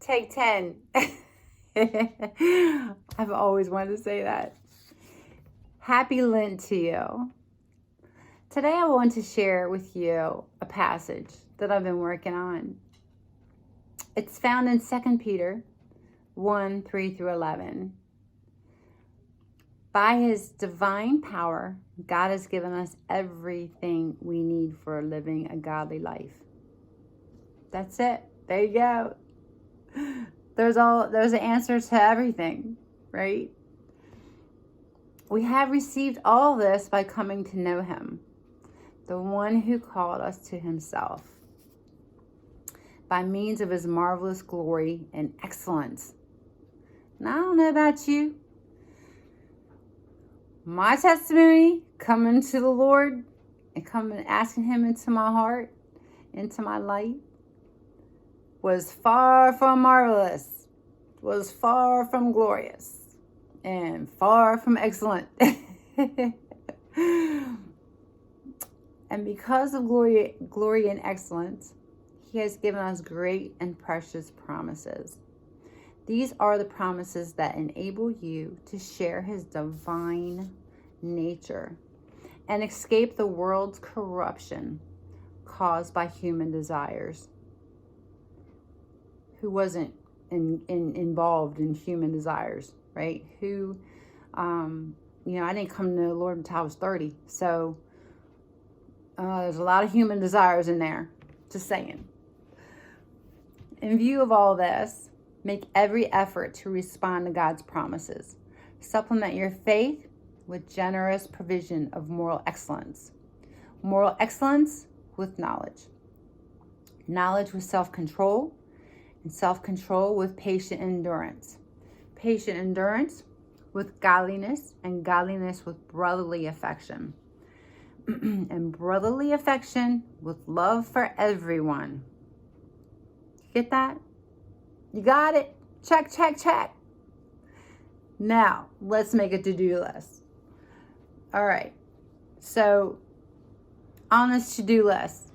Take 10. I've always wanted to say that. Happy Lent to you. Today I want to share with you a passage that I've been working on. It's found in 2 Peter 1, 3 through 11. By his divine power, God has given us everything we need for living a godly life. That's it. There you go. There's an answer to everything, right? We have received all this by coming to know him, the one who called us to himself, by means of his marvelous glory and excellence. And I don't know about you. My testimony, coming to the Lord and coming asking him into my heart, into my life, was far from marvelous, was far from glorious, and far from excellent. And because of glory and excellence, he has given us great and precious promises. These are the promises that enable you to share his divine nature and escape the world's corruption caused by human desires. Who wasn't involved in human desires, right? I didn't come to know the Lord until I was 30. So there's a lot of human desires in there. Just saying. In view of all this, make every effort to respond to God's promises. Supplement your faith with generous provision of moral excellence. Moral excellence with knowledge. Knowledge with self-control. And self-control with patient endurance. Patient endurance with godliness, and godliness with brotherly affection. And brotherly affection with love for everyone. Get that? You got it? Check, check, check. Now, let's make a to-do list. All right. So, on this to-do list,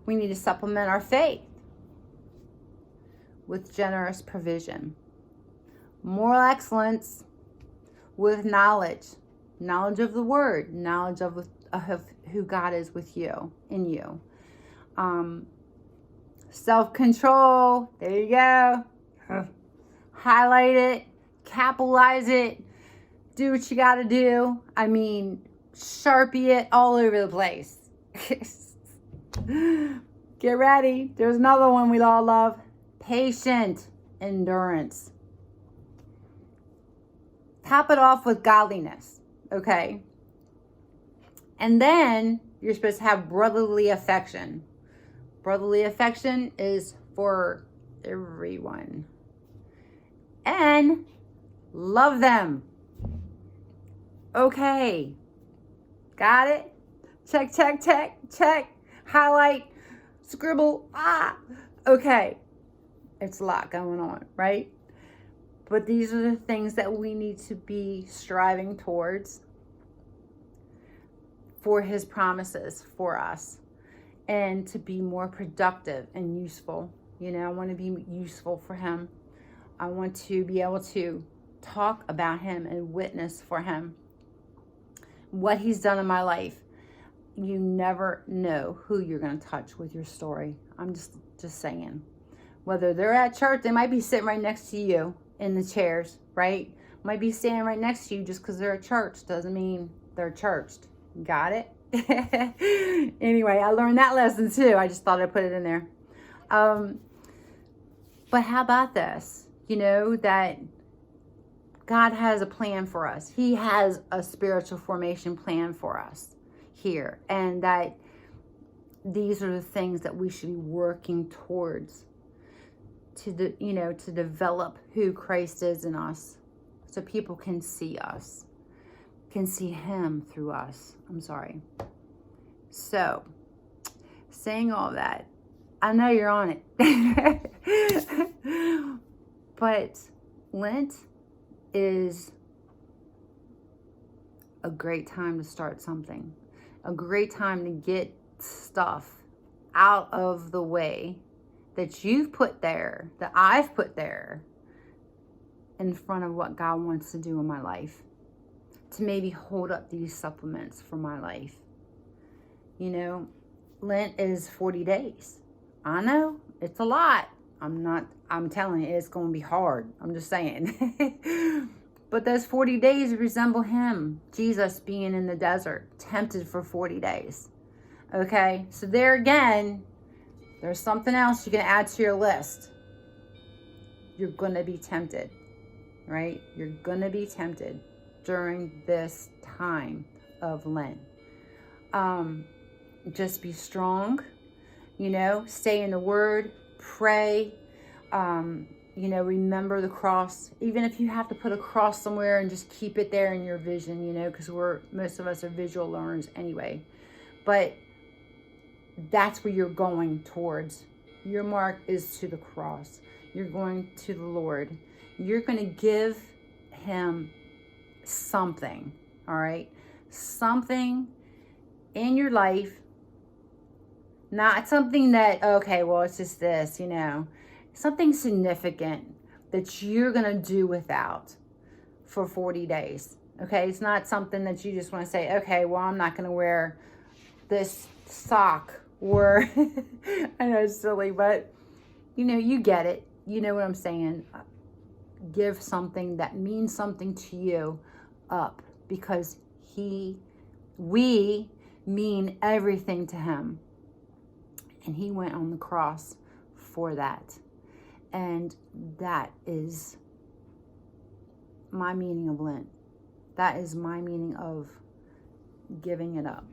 we need to supplement our faith with generous provision. Moral excellence with knowledge. Knowledge of the word. Knowledge of who God is with you, in you. Self-control. There you go. Highlight it. Capitalize it. Do what you got to do. I mean, Sharpie it all over the place. Get ready. There's another one we all love. Patient endurance. Top it off with godliness, okay? And then you're supposed to have brotherly affection. Brotherly affection is for everyone. And love them. Okay. Got it? Check, check, check, check. Highlight, scribble. Okay. It's a lot going on, right? But these are the things that we need to be striving towards for his promises for us, and to be more productive and useful. I want to be useful for him. I want to be able to talk about him and witness for him. What he's done in my life. You never know who you're going to touch with your story. I'm just saying. Whether they're at church, they might be sitting right next to you in the chairs, right? Might be standing right next to you just because they're at church. Doesn't mean they're churched. Got it? Anyway, I learned that lesson too. I just thought I'd put it in there. But how about this? That God has a plan for us. He has a spiritual formation plan for us here. And that these are the things that we should be working towards to develop who Christ is in us, so people can see us, can see him through us. So, saying all that, I know you're on it. But Lent is a great time to start something, a great time to get stuff out of the way that you've put there, that I've put there, in front of what God wants to do in my life, to maybe hold up these supplements for my life. You know, Lent is 40 days. I know, it's a lot. I'm telling you, it's going to be hard. I'm just saying. But those 40 days resemble him, Jesus, being in the desert, tempted for 40 days. Okay, so there again, there's something else you can add to your list. You're going to be tempted, right? You're going to be tempted during this time of Lent. Just be strong, stay in the Word, pray, remember the cross. Even if you have to put a cross somewhere and just keep it there in your vision, because most of us are visual learners anyway. But that's where you're going towards. Your mark is to the cross. You're going to the Lord. You're going to give him something, all right? Something in your life. Not something that, okay, well, it's just this, Something significant that you're going to do without for 40 days, okay? It's not something that you just want to say, okay, well, I'm not going to wear this sock or, I know it's silly, but, you get it. You know what I'm saying? Give something that means something to you up, because we mean everything to him. And he went on the cross for that. And that is my meaning of Lent. That is my meaning of giving it up.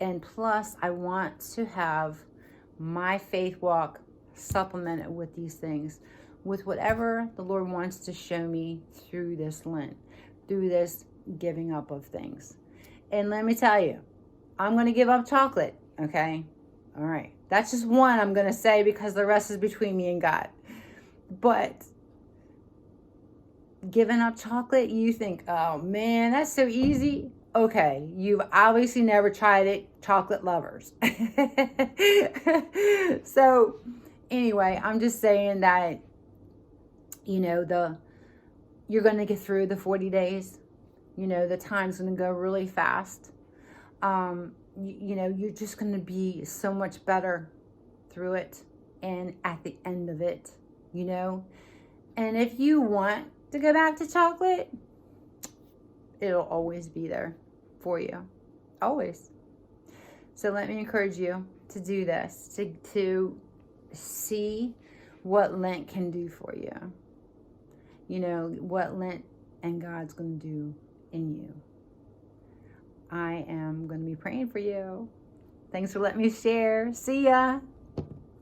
And plus, I want to have my faith walk supplemented with these things, with whatever the Lord wants to show me through this Lent, through this giving up of things. And let me tell you, I'm going to give up chocolate, okay? All right. That's just one I'm going to say, because the rest is between me and God. But giving up chocolate, you think, oh man, that's so easy. Okay, you've obviously never tried it, chocolate lovers. So anyway, I'm just saying that, you're going to get through the 40 days. The time's going to go really fast. You're just going to be so much better through it and at the end of it, And if you want to go back to chocolate, it'll always be there for you. Always. So let me encourage you to do this, to see what Lent can do for you. What Lent and God's going to do in you. I am going to be praying for you. Thanks for letting me share. See ya.